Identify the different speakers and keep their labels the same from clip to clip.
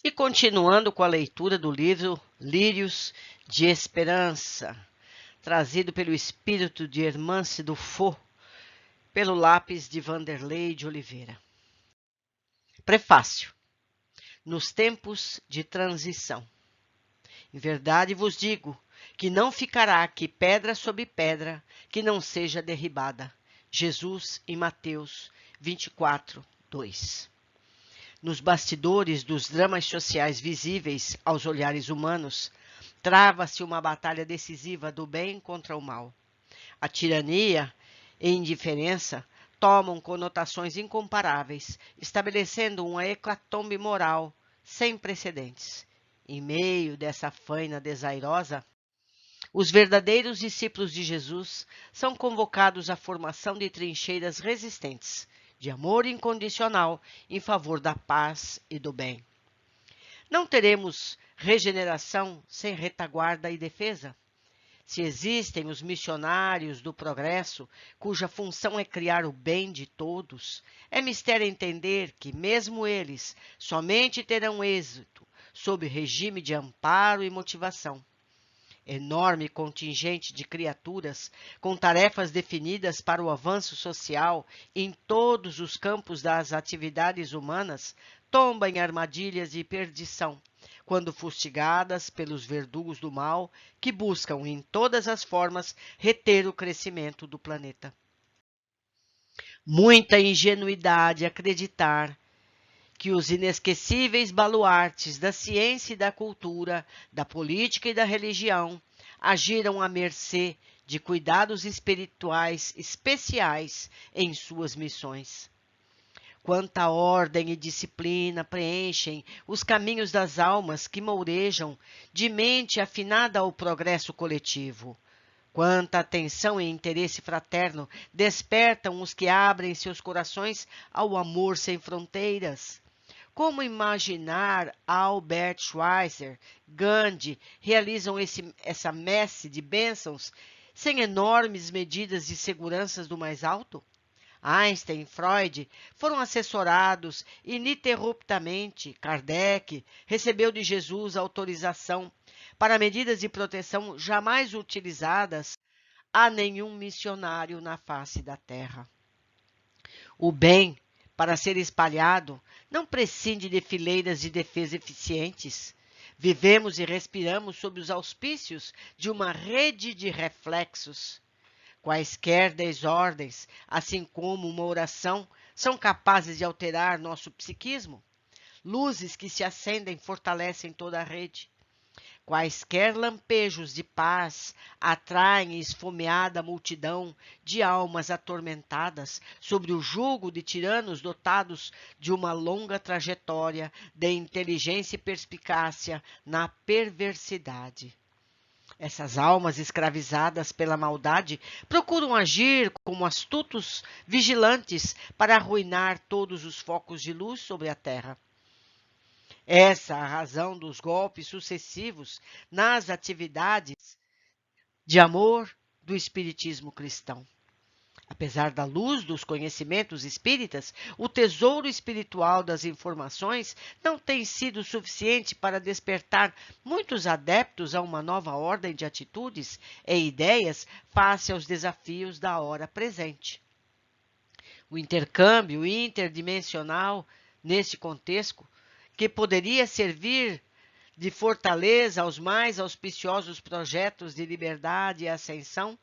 Speaker 1: E continuando com a leitura do livro Lírios de Esperança, trazido pelo espírito de Hermance Dufour, pelo lápis de Vanderlei de Oliveira. Prefácio. Nos tempos de transição. Em verdade vos digo que não ficará aqui pedra sobre pedra que não seja derribada. Jesus em Mateus 24, 2. Nos bastidores dos dramas sociais visíveis aos olhares humanos, trava-se uma batalha decisiva do bem contra o mal. A tirania e indiferença tomam conotações incomparáveis, estabelecendo uma hecatombe moral sem precedentes. Em meio dessa faina desairosa, os verdadeiros discípulos de Jesus são convocados à formação de trincheiras resistentes, de amor incondicional em favor da paz e do bem. Não teremos regeneração sem retaguarda e defesa? Se existem os missionários do progresso, cuja função é criar o bem de todos, é mistério entender que, mesmo eles, somente terão êxito sob regime de amparo e motivação. Enorme contingente de criaturas com tarefas definidas para o avanço social em todos os campos das atividades humanas tomba em armadilhas de perdição, quando fustigadas pelos verdugos do mal que buscam em todas as formas reter o crescimento do planeta. Muita ingenuidade acreditar que os inesquecíveis baluartes da ciência e da cultura, da política e da religião agiram à mercê de cuidados espirituais especiais em suas missões. Quanta ordem e disciplina preenchem os caminhos das almas que mourejam de mente afinada ao progresso coletivo. Quanta atenção e interesse fraterno despertam os que abrem seus corações ao amor sem fronteiras. Como imaginar Albert Schweitzer, Gandhi realizam essa messe de bênçãos sem enormes medidas de segurança do mais alto? Einstein e Freud foram assessorados ininterruptamente. Kardec recebeu de Jesus autorização para medidas de proteção jamais utilizadas a nenhum missionário na face da terra. O bem, para ser espalhado, não prescinde de fileiras de defesa eficientes. Vivemos e respiramos sob os auspícios de uma rede de reflexos. Quaisquer desordens, assim como uma oração, são capazes de alterar nosso psiquismo. Luzes que se acendem fortalecem toda a rede. Quaisquer lampejos de paz atraem esfomeada multidão de almas atormentadas sobre o jugo de tiranos dotados de uma longa trajetória de inteligência e perspicácia na perversidade. Essas almas escravizadas pela maldade procuram agir como astutos vigilantes para arruinar todos os focos de luz sobre a terra. Essa é a razão dos golpes sucessivos nas atividades de amor do espiritismo cristão. Apesar da luz dos conhecimentos espíritas, o tesouro espiritual das informações não tem sido suficiente para despertar muitos adeptos a uma nova ordem de atitudes e ideias face aos desafios da hora presente. O intercâmbio interdimensional, neste contexto, que poderia servir de fortaleza aos mais auspiciosos projetos de liberdade e ascensão,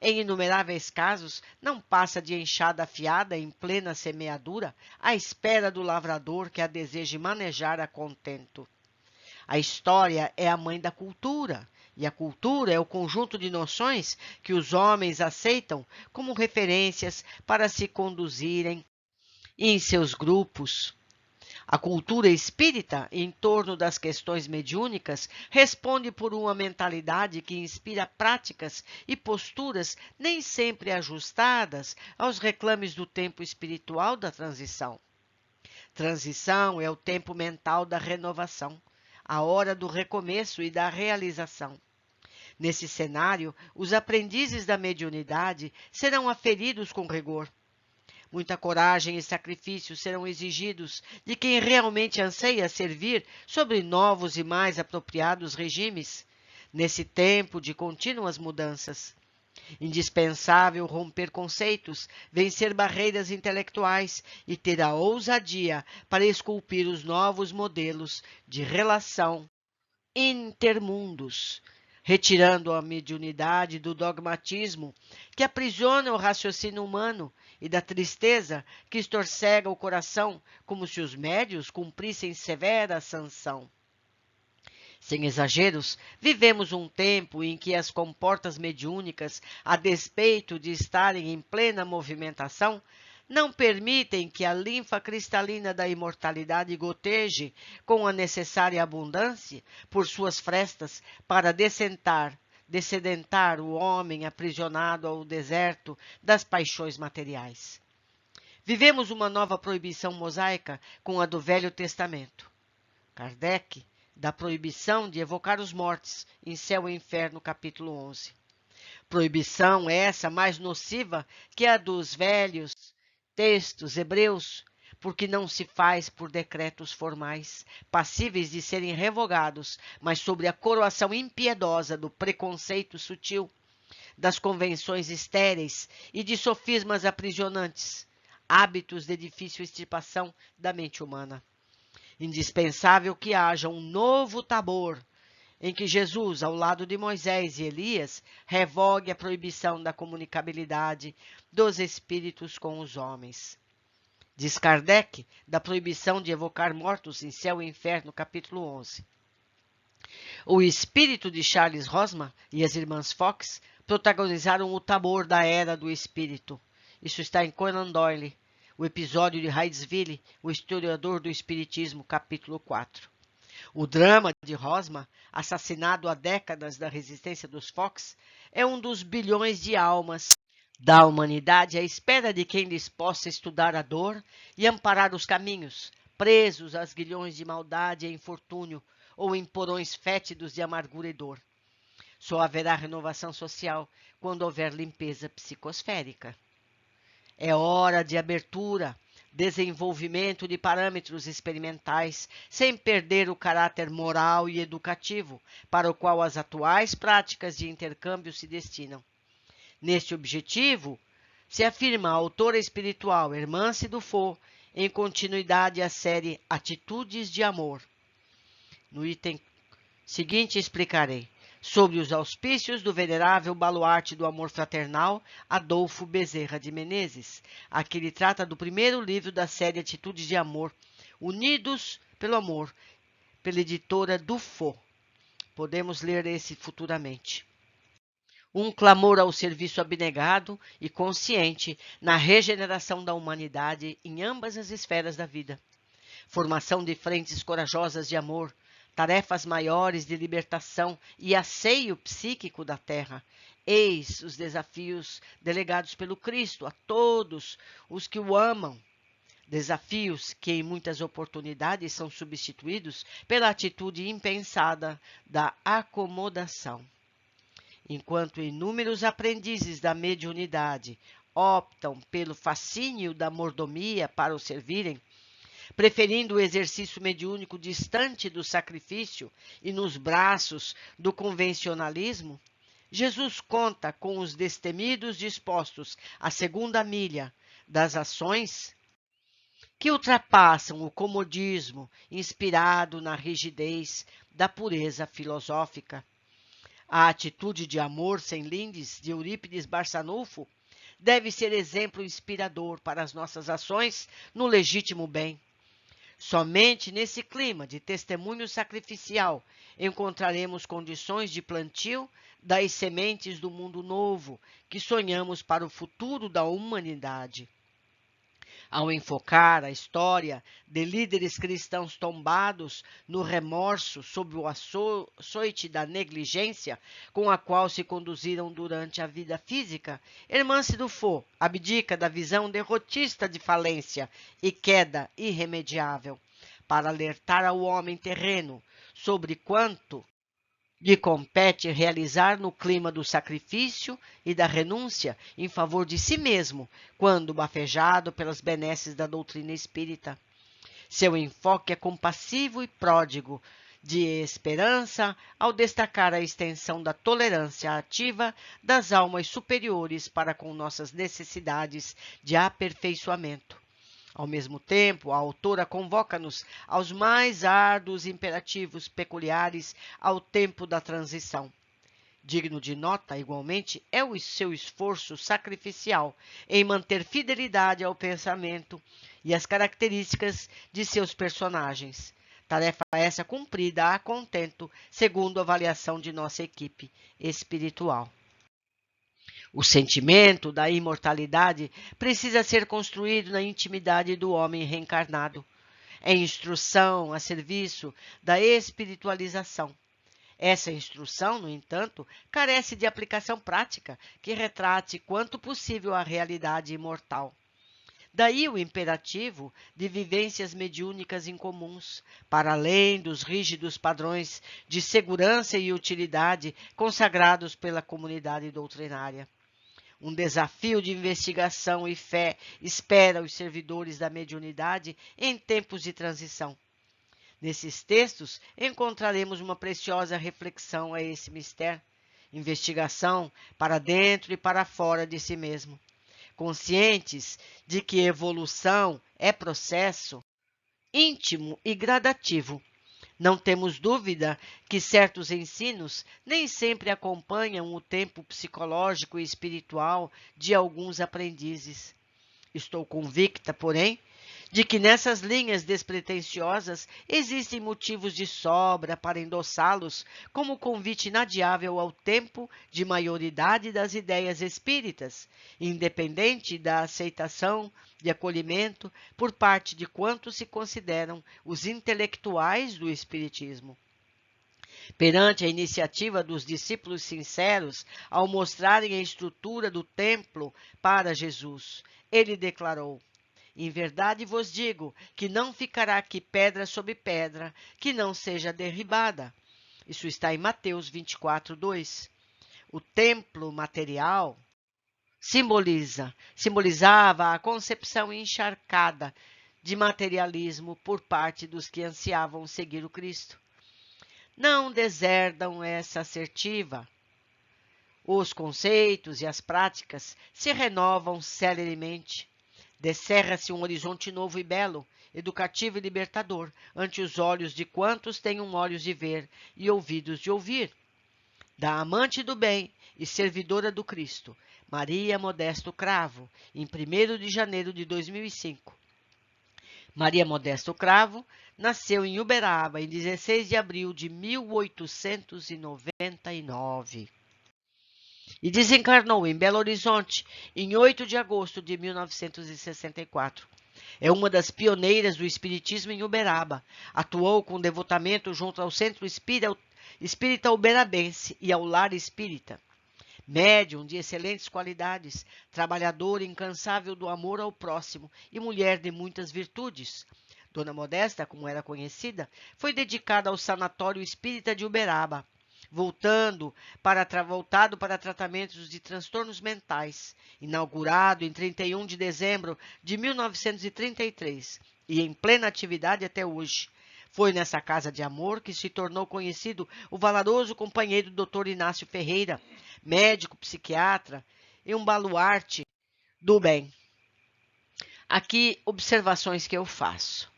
Speaker 1: em inumeráveis casos, não passa de enxada afiada em plena semeadura, à espera do lavrador que a deseje manejar a contento. A história é a mãe da cultura, e a cultura é o conjunto de noções que os homens aceitam como referências para se conduzirem em seus grupos. A cultura espírita, em torno das questões mediúnicas, responde por uma mentalidade que inspira práticas e posturas nem sempre ajustadas aos reclames do tempo espiritual da transição. Transição é o tempo mental da renovação, a hora do recomeço e da realização. Nesse cenário, os aprendizes da mediunidade serão aferidos com rigor. Muita coragem e sacrifício serão exigidos de quem realmente anseia servir sobre novos e mais apropriados regimes, nesse tempo de contínuas mudanças. Indispensável romper conceitos, vencer barreiras intelectuais e ter a ousadia para esculpir os novos modelos de relação intermundos, retirando a mediunidade do dogmatismo que aprisiona o raciocínio humano e da tristeza que estorcega o coração, como se os médios cumprissem severa sanção. Sem exageros, vivemos um tempo em que as comportas mediúnicas, a despeito de estarem em plena movimentação, não permitem que a linfa cristalina da imortalidade goteje com a necessária abundância por suas frestas para dessedentar o homem aprisionado ao deserto das paixões materiais. Vivemos uma nova proibição mosaica com a do Velho Testamento. Kardec, da proibição de evocar os mortos em Céu e Inferno, capítulo 11. Proibição essa mais nociva que a dos velhos textos hebreus, porque não se faz por decretos formais, passíveis de serem revogados, mas sobre a coroação impiedosa do preconceito sutil, das convenções estéreis e de sofismas aprisionantes, hábitos de difícil extirpação da mente humana. Indispensável que haja um novo Tabor, em que Jesus, ao lado de Moisés e Elias, revogue a proibição da comunicabilidade dos espíritos com os homens. Diz Kardec, da proibição de evocar mortos em Céu e Inferno, capítulo 11. O espírito de Charles Rosman e as irmãs Fox protagonizaram o Tabor da Era do Espírito. Isso está em Conan Doyle, o episódio de Hydesville, o historiador do Espiritismo, capítulo 4. O drama de Rosman, assassinado há décadas da resistência dos Fox, é um dos bilhões de almas da humanidade à espera de quem lhes possa estudar a dor e amparar os caminhos, presos às guilhões de maldade e infortúnio ou em porões fétidos de amargura e dor. Só haverá renovação social quando houver limpeza psicosférica. É hora de abertura, desenvolvimento de parâmetros experimentais, sem perder o caráter moral e educativo, para o qual as atuais práticas de intercâmbio se destinam. Neste objetivo, se afirma a autora espiritual Hermance Dufault, em continuidade à série Atitudes de Amor. No item seguinte explicarei sobre os auspícios do venerável baluarte do amor fraternal, Adolfo Bezerra de Menezes. Aqui ele trata do primeiro livro da série Atitudes de Amor, Unidos pelo Amor, pela editora Dufault. Podemos ler esse futuramente. Um clamor ao serviço abnegado e consciente na regeneração da humanidade em ambas as esferas da vida. Formação de frentes corajosas de amor, tarefas maiores de libertação e asseio psíquico da terra. Eis os desafios delegados pelo Cristo a todos os que o amam. Desafios que em muitas oportunidades são substituídos pela atitude impensada da acomodação. Enquanto inúmeros aprendizes da mediunidade optam pelo fascínio da mordomia para o servirem, preferindo o exercício mediúnico distante do sacrifício e nos braços do convencionalismo, Jesus conta com os destemidos dispostos à segunda milha das ações que ultrapassam o comodismo inspirado na rigidez da pureza filosófica. A atitude de amor sem lindes de Eurípides Barçanufo deve ser exemplo inspirador para as nossas ações no legítimo bem. Somente nesse clima de testemunho sacrificial encontraremos condições de plantio das sementes do mundo novo que sonhamos para o futuro da humanidade. Ao enfocar a história de líderes cristãos tombados no remorso sob o açoite da negligência com a qual se conduziram durante a vida física, Hermance Dufault abdica da visão derrotista de falência e queda irremediável, para alertar ao homem terreno sobre quanto lhe compete realizar no clima do sacrifício e da renúncia em favor de si mesmo, quando bafejado pelas benesses da doutrina espírita. Seu enfoque é compassivo e pródigo, de esperança, ao destacar a extensão da tolerância ativa das almas superiores para com nossas necessidades de aperfeiçoamento. Ao mesmo tempo, a autora convoca-nos aos mais árduos imperativos peculiares ao tempo da transição. Digno de nota, igualmente, é o seu esforço sacrificial em manter fidelidade ao pensamento e às características de seus personagens. Tarefa essa cumprida a contento, segundo a avaliação de nossa equipe espiritual. O sentimento da imortalidade precisa ser construído na intimidade do homem reencarnado. É instrução a serviço da espiritualização. Essa instrução, no entanto, carece de aplicação prática que retrate quanto possível a realidade imortal. Daí o imperativo de vivências mediúnicas incomuns, para além dos rígidos padrões de segurança e utilidade consagrados pela comunidade doutrinária. Um desafio de investigação e fé espera os servidores da mediunidade em tempos de transição. Nesses textos, encontraremos uma preciosa reflexão a esse mistério, investigação para dentro e para fora de si mesmo. Conscientes de que evolução é processo íntimo e gradativo, não temos dúvida que certos ensinos nem sempre acompanham o tempo psicológico e espiritual de alguns aprendizes. Estou convicta, porém, de que nessas linhas despretensiosas existem motivos de sobra para endossá-los como convite inadiável ao tempo de maioridade das ideias espíritas, independente da aceitação de acolhimento por parte de quantos se consideram os intelectuais do espiritismo. Perante a iniciativa dos discípulos sinceros ao mostrarem a estrutura do templo para Jesus, ele declarou: em verdade vos digo que não ficará aqui pedra sobre pedra que não seja derribada. Isso está em Mateus 24:2. O templo material simbolizava a concepção encharcada de materialismo por parte dos que ansiavam seguir o Cristo. Não deserdam essa assertiva. Os conceitos e as práticas se renovam celeremente. Descerra-se um horizonte novo e belo, educativo e libertador, ante os olhos de quantos tenham olhos de ver e ouvidos de ouvir. Da amante do bem e servidora do Cristo, Maria Modesto Cravo, em 1º de janeiro de 2005. Maria Modesto Cravo nasceu em Uberaba em 16 de abril de 1899 e desencarnou em Belo Horizonte em 8 de agosto de 1964. É uma das pioneiras do espiritismo em Uberaba. Atuou com devotamento junto ao Centro Espírita Uberabense e ao Lar Espírita. Médium de excelentes qualidades, trabalhadora incansável do amor ao próximo e mulher de muitas virtudes. Dona Modesta, como era conhecida, foi dedicada ao Sanatório Espírita de Uberaba, voltado para tratamentos de transtornos mentais, inaugurado em 31 de dezembro de 1933 e em plena atividade até hoje. Foi nessa casa de amor que se tornou conhecido o valoroso companheiro Dr. Inácio Ferreira, médico psiquiatra e um baluarte do bem. Aqui, observações que eu faço.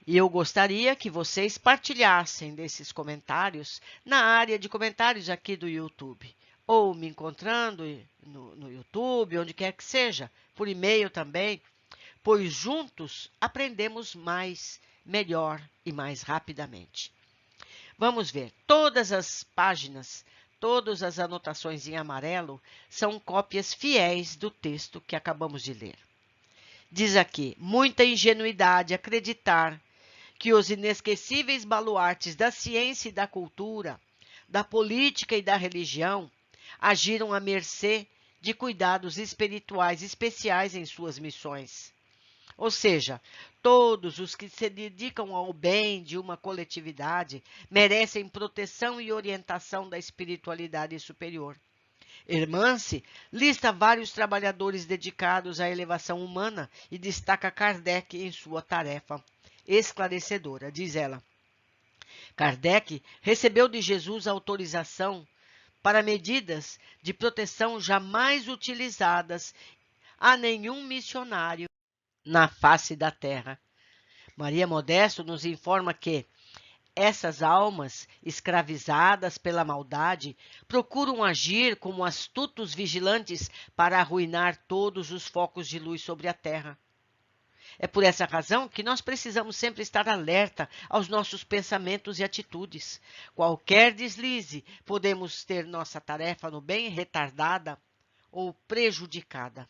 Speaker 1: E eu gostaria que vocês partilhassem desses comentários na área de comentários aqui do YouTube, ou me encontrando no YouTube, onde quer que seja, por e-mail também, pois juntos aprendemos mais, melhor e mais rapidamente. Vamos ver, todas as páginas, todas as anotações em amarelo são cópias fiéis do texto que acabamos de ler. Diz aqui, muita ingenuidade acreditar que os inesquecíveis baluartes da ciência e da cultura, da política e da religião agiram à mercê de cuidados espirituais especiais em suas missões. Ou seja, todos os que se dedicam ao bem de uma coletividade merecem proteção e orientação da espiritualidade superior. Hermance lista vários trabalhadores dedicados à elevação humana e destaca Kardec em sua tarefa esclarecedora. Diz ela: Kardec recebeu de Jesus autorização para medidas de proteção jamais utilizadas a nenhum missionário na face da terra. Maria Modesto nos informa que essas almas, escravizadas pela maldade, procuram agir como astutos vigilantes para arruinar todos os focos de luz sobre a terra. É por essa razão que nós precisamos sempre estar alerta aos nossos pensamentos e atitudes. Qualquer deslize, podemos ter nossa tarefa no bem retardada ou prejudicada.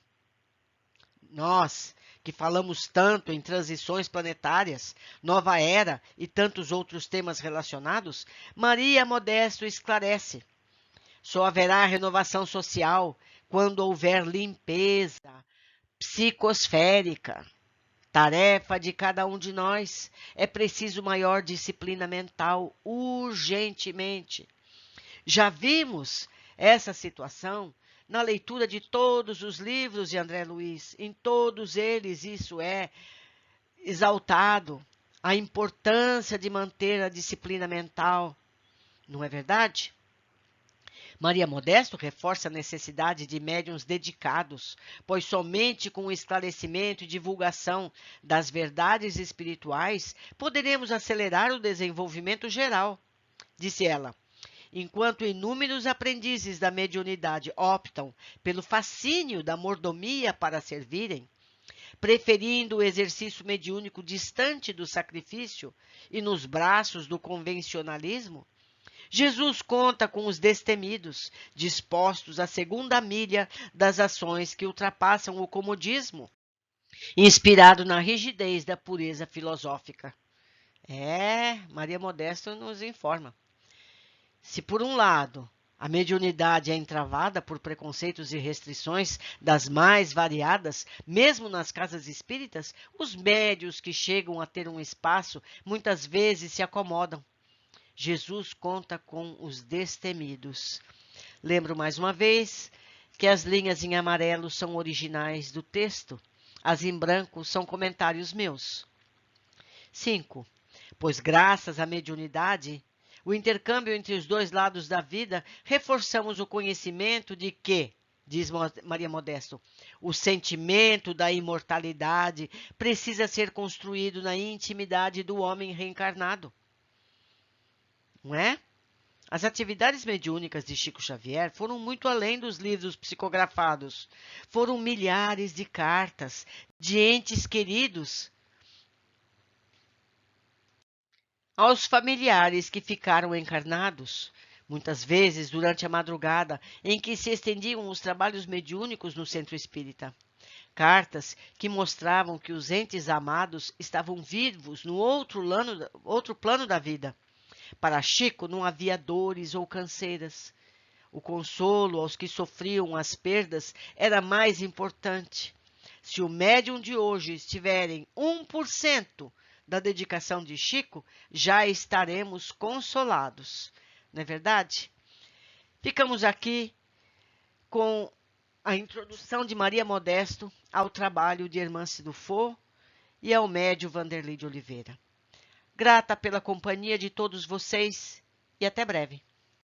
Speaker 1: Nós, que falamos tanto em transições planetárias, nova era e tantos outros temas relacionados, Maria Modesto esclarece: só haverá renovação social quando houver limpeza psicosférica. Tarefa de cada um de nós. É preciso maior disciplina mental urgentemente. Já vimos essa situação na leitura de todos os livros de André Luiz. Em todos eles, isso é exaltado, a importância de manter a disciplina mental. Não é verdade? Maria Modesto reforça a necessidade de médiuns dedicados, pois somente com o esclarecimento e divulgação das verdades espirituais poderemos acelerar o desenvolvimento geral. Disse ela: enquanto inúmeros aprendizes da mediunidade optam pelo fascínio da mordomia para servirem, preferindo o exercício mediúnico distante do sacrifício e nos braços do convencionalismo, Jesus conta com os destemidos, dispostos à segunda milha das ações que ultrapassam o comodismo, inspirado na rigidez da pureza filosófica. Maria Modesto nos informa. Se, por um lado, a mediunidade é entravada por preconceitos e restrições das mais variadas, mesmo nas casas espíritas, os médios que chegam a ter um espaço muitas vezes se acomodam. Jesus conta com os destemidos. Lembro mais uma vez que as linhas em amarelo são originais do texto, as em branco são comentários meus. 5. Pois graças à mediunidade, o intercâmbio entre os dois lados da vida, reforçamos o conhecimento de que, diz Maria Modesto, o sentimento da imortalidade precisa ser construído na intimidade do homem reencarnado. Não é? As atividades mediúnicas de Chico Xavier foram muito além dos livros psicografados. Foram milhares de cartas de entes queridos aos familiares que ficaram encarnados, muitas vezes durante a madrugada em que se estendiam os trabalhos mediúnicos no centro espírita. Cartas que mostravam que os entes amados estavam vivos no outro plano da vida. Para Chico não havia dores ou canseiras. O consolo aos que sofriam as perdas era mais importante. Se o médium de hoje estiver em 1% da dedicação de Chico, já estaremos consolados. Não é verdade? Ficamos aqui com a introdução de Maria Modesto ao trabalho de Hermance Dufour e ao médium Vanderlei de Oliveira. Grata pela companhia de todos vocês e até breve.